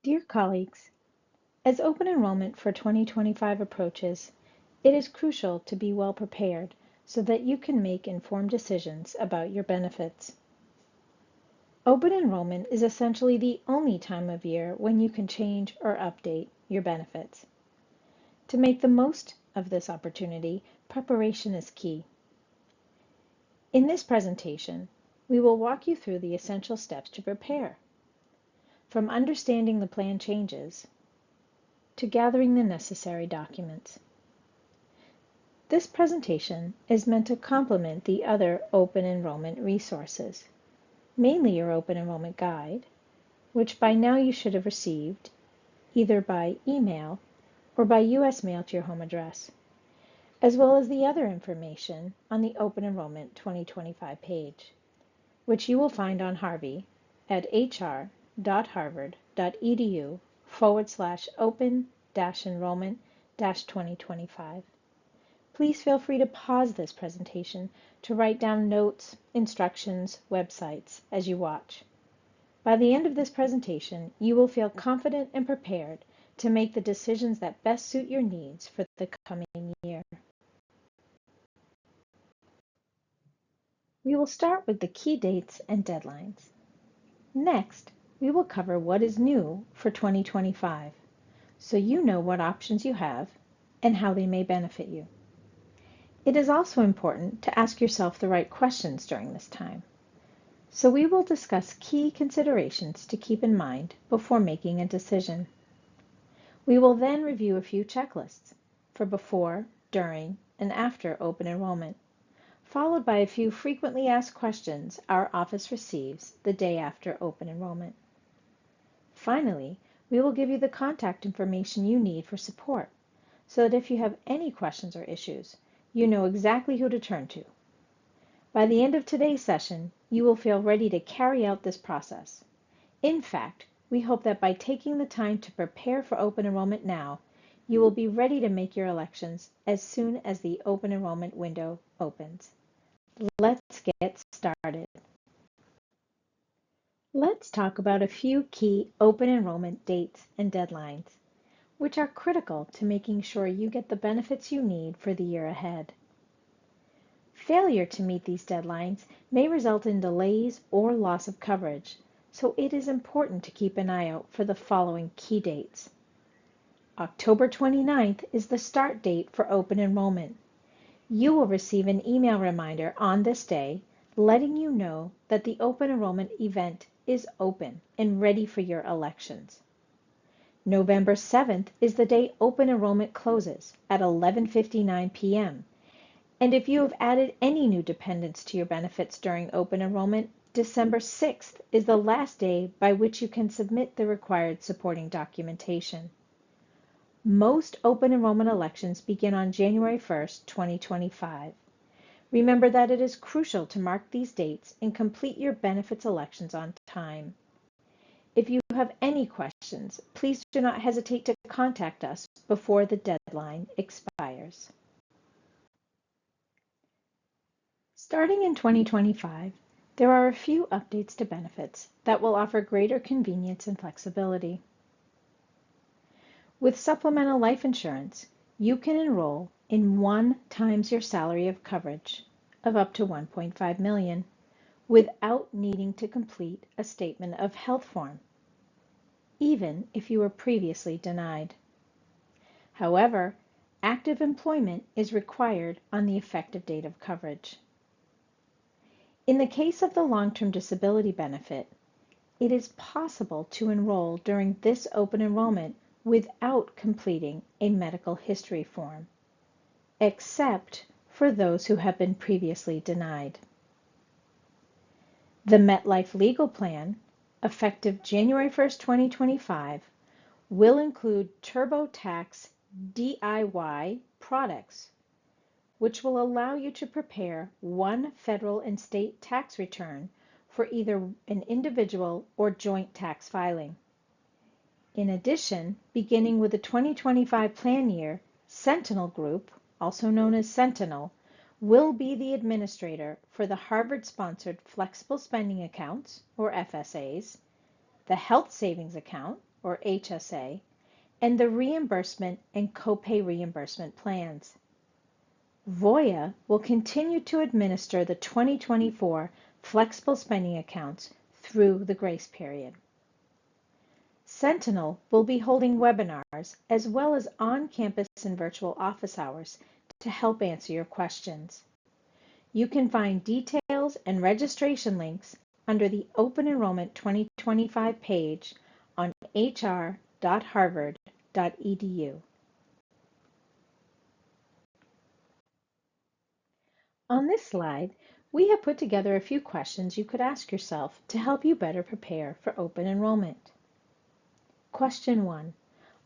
Dear colleagues, as open enrollment for 2025 approaches, it is crucial to be well prepared so that you can make informed decisions about your benefits. Open enrollment is essentially the only time of year when you can change or update your benefits. To make the most of this opportunity, preparation is key. In this presentation, we will walk you through the essential steps to prepare, from understanding the plan changes to gathering the necessary documents. This presentation is meant to complement the other open enrollment resources, mainly your open enrollment guide, which by now you should have received either by email or by U.S. mail to your home address, as well as the other information on the Open Enrollment 2025 page, which you will find on Harvey at hr.harvard.edu/open-enrollment-2025. Please feel free to pause this presentation to write down notes, instructions, websites as you watch. By the end of this presentation, you will feel confident and prepared to make the decisions that best suit your needs for the coming year. We will start with the key dates and deadlines. Next, we will cover what is new for 2025, so you know what options you have and how they may benefit you. It is also important to ask yourself the right questions during this time. So we will discuss key considerations to keep in mind before making a decision. We will then review a few checklists for before, during, and after open enrollment, followed by a few frequently asked questions our office receives the day after open enrollment. Finally, we will give you the contact information you need for support, so that if you have any questions or issues, you know exactly who to turn to. By the end of today's session, you will feel ready to carry out this process. In fact, we hope that by taking the time to prepare for open enrollment now, you will be ready to make your elections as soon as the open enrollment window opens. Let's get started. Let's talk about a few key open enrollment dates and deadlines, which are critical to making sure you get the benefits you need for the year ahead. Failure to meet these deadlines may result in delays or loss of coverage, so it is important to keep an eye out for the following key dates. October 29th is the start date for open enrollment. You will receive an email reminder on this day letting you know that the open enrollment event is open and ready for your elections. November 7th is the day open enrollment closes at 11:59 p.m. And if you have added any new dependents to your benefits during open enrollment, December 6th is the last day by which you can submit the required supporting documentation. Most open enrollment elections begin on January 1st, 2025. Remember that it is crucial to mark these dates and complete your benefits elections on time. If you have any questions, please do not hesitate to contact us before the deadline expires. Starting in 2025, there are a few updates to benefits that will offer greater convenience and flexibility. With supplemental life insurance, you can enroll in 1 times your salary of coverage of up to $1.5 million without needing to complete a statement of health form, even if you were previously denied. However, active employment is required on the effective date of coverage. In the case of the long-term disability benefit, it is possible to enroll during this open enrollment without completing a medical history form, except for those who have been previously denied. The MetLife Legal Plan, effective January 1st, 2025, will include TurboTax DIY products, which will allow you to prepare one federal and state tax return for either an individual or joint tax filing. In addition, beginning with the 2025 plan year, Sentinel Group, also known as Sentinel, will be the administrator for the Harvard-sponsored Flexible Spending Accounts, or FSAs, the Health Savings Account, or HSA, and the reimbursement and copay reimbursement plans. Voya will continue to administer the 2024 flexible spending accounts through the grace period. Sentinel will be holding webinars as well as on-campus and virtual office hours to help answer your questions. You can find details and registration links under the Open Enrollment 2025 page on hr.harvard.edu. On this slide, we have put together a few questions you could ask yourself to help you better prepare for open enrollment. Question 1.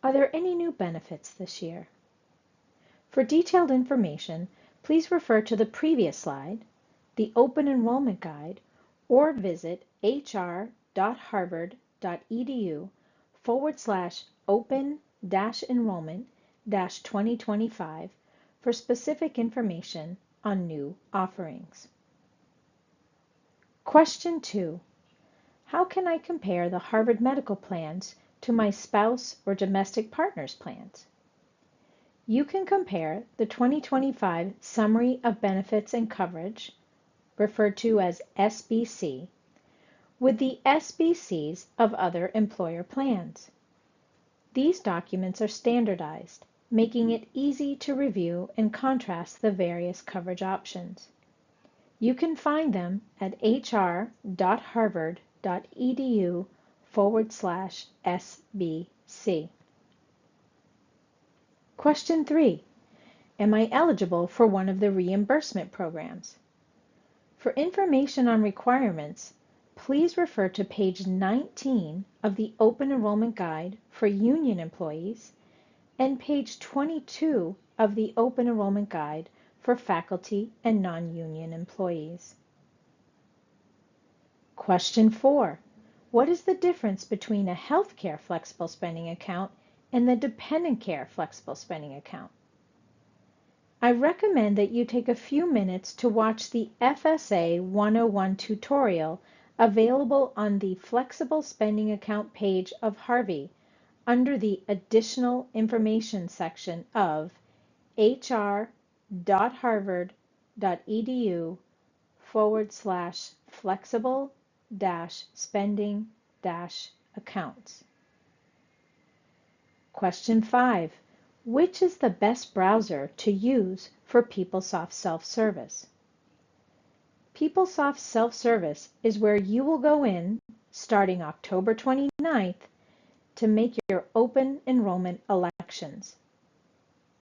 Are there any new benefits this year? For detailed information, please refer to the previous slide, the Open Enrollment Guide, or visit hr.harvard.edu/open-enrollment-2025 for specific information on new offerings. Question 2. How can I compare the Harvard medical plans to my spouse or domestic partner's plans? You can compare the 2025 Summary of Benefits and Coverage, referred to as SBC, with the SBCs of other employer plans. These documents are standardized, making it easy to review and contrast the various coverage options. You can find them at hr.harvard.edu/SBC. Question 3. Am I eligible for one of the reimbursement programs? For information on requirements, please refer to page 19 of the Open Enrollment Guide for union employees and page 22 of the Open Enrollment Guide for faculty and non-union employees. Question 4. What is the difference between a healthcare flexible spending account and the dependent care flexible spending account? I recommend that you take a few minutes to watch the FSA 101 tutorial available on the Flexible Spending Account page of Harvey under the Additional Information section of hr.harvard.edu/flexible-spending-accounts. Question 5. Which is the best browser to use for PeopleSoft Self-Service? PeopleSoft Self-Service is where you will go in, starting October 29th, to make your open enrollment elections.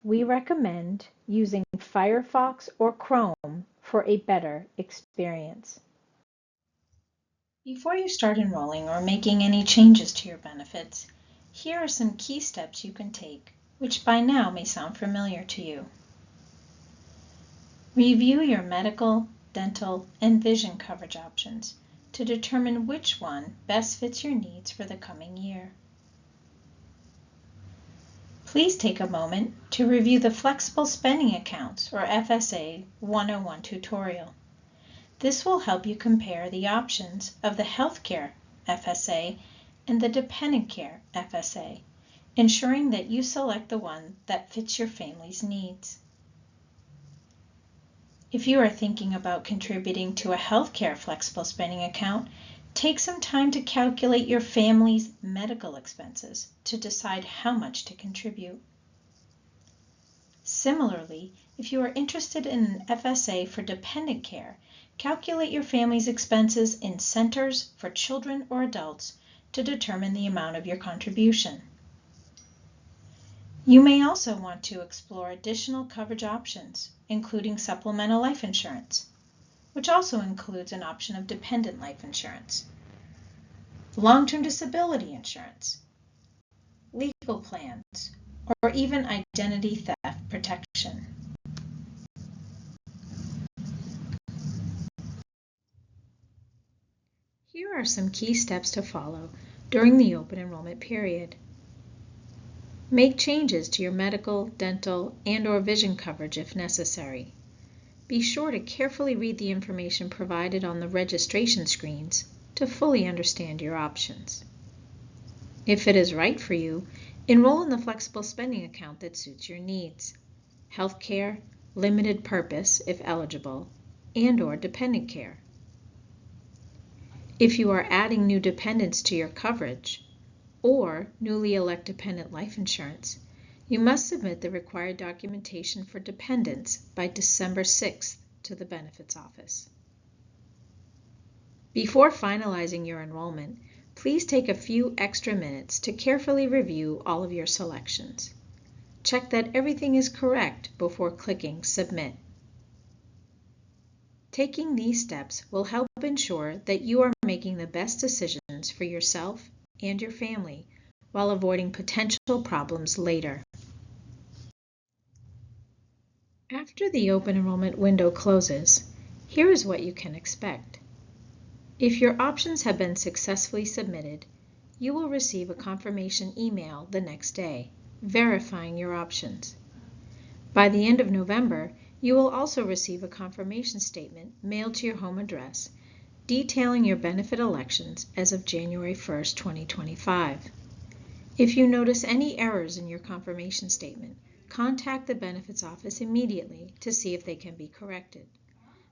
We recommend using Firefox or Chrome for a better experience. Before you start enrolling or making any changes to your benefits, here are some key steps you can take, which by now may sound familiar to you. Review your medical, dental, and vision coverage options to determine which one best fits your needs for the coming year. Please take a moment to review the Flexible Spending Accounts, or FSA 101 tutorial. This will help you compare the options of the Healthcare FSA and the Dependent Care FSA, ensuring that you select the one that fits your family's needs. If you are thinking about contributing to a healthcare flexible spending account, take some time to calculate your family's medical expenses to decide how much to contribute. Similarly, if you are interested in an FSA for dependent care, calculate your family's expenses in centers for children or adults to determine the amount of your contribution. You may also want to explore additional coverage options, including supplemental life insurance, which also includes an option of dependent life insurance, long-term disability insurance, legal plans, or even identity theft protection. Here are some key steps to follow during the open enrollment period. Make changes to your medical, dental, and/or vision coverage if necessary. Be sure to carefully read the information provided on the registration screens to fully understand your options. If it is right for you, enroll in the flexible spending account that suits your needs. Healthcare, limited purpose if eligible, and/or dependent care. If you are adding new dependents to your coverage or newly elect dependent life insurance, you must submit the required documentation for dependents by December 6th to the benefits office. Before finalizing your enrollment, please take a few extra minutes to carefully review all of your selections. Check that everything is correct before clicking Submit. Taking these steps will help ensure that you are making the best decisions for yourself and your family while avoiding potential problems later. After the open enrollment window closes, here is what you can expect. If your options have been successfully submitted, you will receive a confirmation email the next day, verifying your options. By the end of November, you will also receive a confirmation statement mailed to your home address detailing your benefit elections as of January 1st, 2025. If you notice any errors in your confirmation statement, contact the benefits office immediately to see if they can be corrected.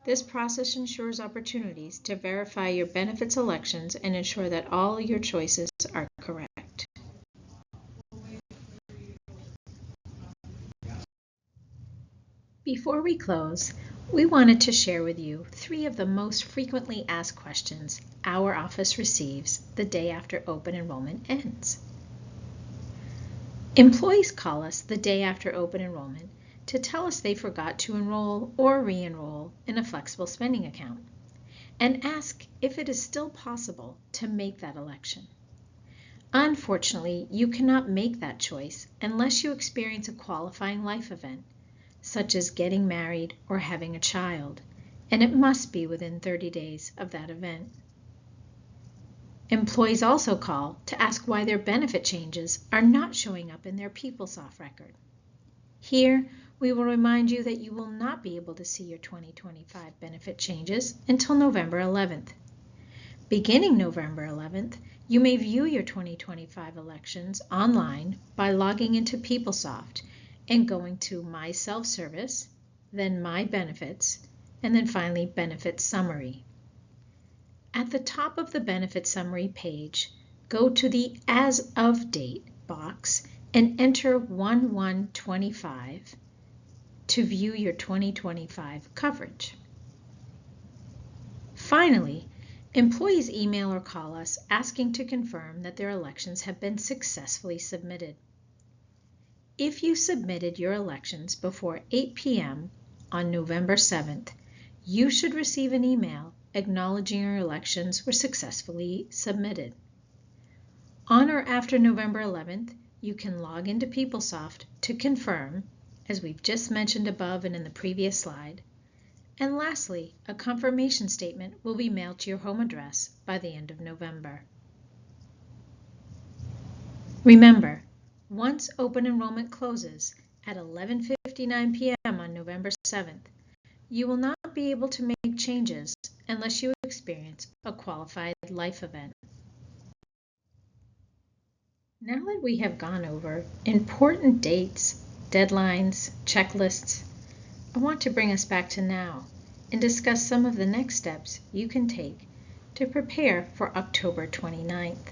This process ensures opportunities to verify your benefits elections and ensure that all your choices are correct. Before we close, we wanted to share with you 3 of the most frequently asked questions our office receives the day after open enrollment ends. Employees call us the day after open enrollment to tell us they forgot to enroll or re-enroll in a flexible spending account and ask if it is still possible to make that election. Unfortunately, you cannot make that choice unless you experience a qualifying life event, such as getting married or having a child, and it must be within 30 days of that event. Employees also call to ask why their benefit changes are not showing up in their PeopleSoft record. Here, we will remind you that you will not be able to see your 2025 benefit changes until November 11th. Beginning November 11th, you may view your 2025 elections online by logging into PeopleSoft and going to My Self-Service, then My Benefits, and then finally Benefit Summary. At the top of the Benefit Summary page, go to the As of Date box and enter 1/1/25 to view your 2025 coverage. Finally, employees email or call us asking to confirm that their elections have been successfully submitted. If you submitted your elections before 8 p.m. on November 7th, you should receive an email acknowledging your elections were successfully submitted. On or after November 11th, you can log into PeopleSoft to confirm, as we've just mentioned above and in the previous slide. And lastly, a confirmation statement will be mailed to your home address by the end of November. Remember, once open enrollment closes at 11:59 p.m. on November 7th, you will not be able to make changes unless you experience a qualified life event. Now that we have gone over important dates, deadlines, checklists, I want to bring us back to now and discuss some of the next steps you can take to prepare for October 29th.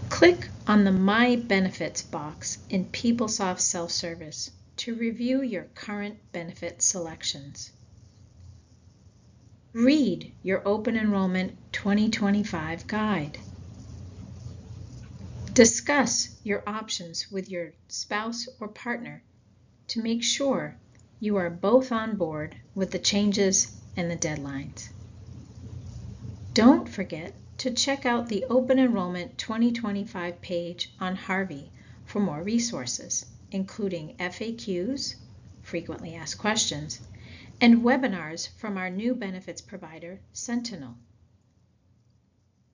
Click on the My Benefits box in PeopleSoft Self-Service to review your current benefit selections. Read your Open Enrollment 2025 guide. Discuss your options with your spouse or partner to make sure you are both on board with the changes and the deadlines. Don't forget to check out the Open Enrollment 2025 page on Harvey for more resources, including FAQs, frequently asked questions, and webinars from our new benefits provider, Sentinel.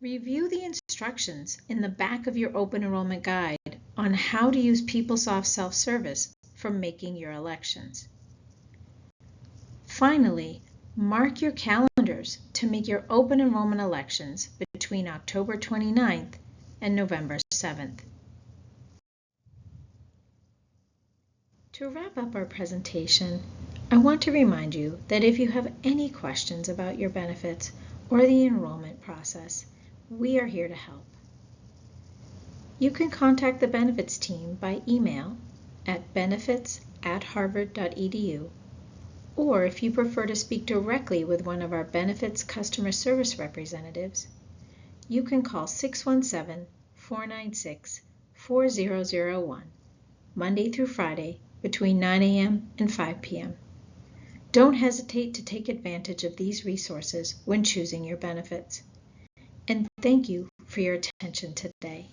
Review the instructions in the back of your Open Enrollment guide on how to use PeopleSoft Self-Service for making your elections. Finally, mark your calendar calendars to make your open enrollment elections between October 29th and November 7th. To wrap up our presentation, I want to remind you that if you have any questions about your benefits or the enrollment process, we are here to help. You can contact the benefits team by email at benefits@harvard.edu, or if you prefer to speak directly with one of our benefits customer service representatives, you can call 617-496-4001, Monday through Friday between 9 a.m. and 5 p.m. Don't hesitate to take advantage of these resources when choosing your benefits. And thank you for your attention today.